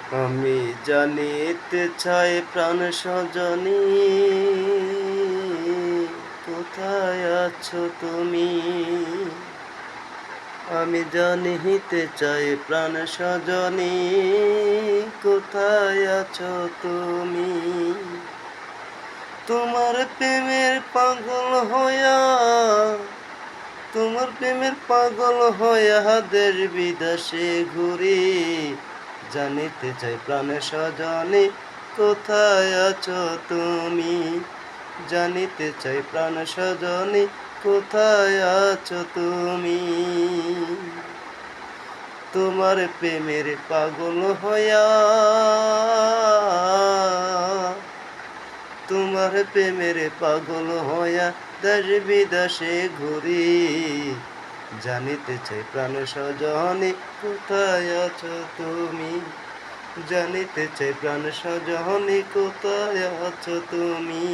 আমি জানিতে চাই প্রাণ সজনী, কোথায় আছো তুমি? আমি জানিতে চাই প্রাণ সজনী, কোথায় আছো তুমি? তোমার প্রেমের পাগল হইয়া, তোমার প্রেমের পাগল হইয়া দেশ বিদেশে ঘুরি। জানিতে চাই প্রাণ সজনী, কোথায় আছো তুমি? জানিতে চাই প্রাণ সজনী, কোথায় আছো তুমি? তোমার প্রেমের পাগল হইয়া, তোমার প্রেমের পাগল হইয়া দেশ বিদেশে ঘুরি। জানিতে চাই প্রাণ সজনী, কোথায় আছো তুমি? জানিতে চাই প্রাণ সজনী, কোথায় আছো তুমি?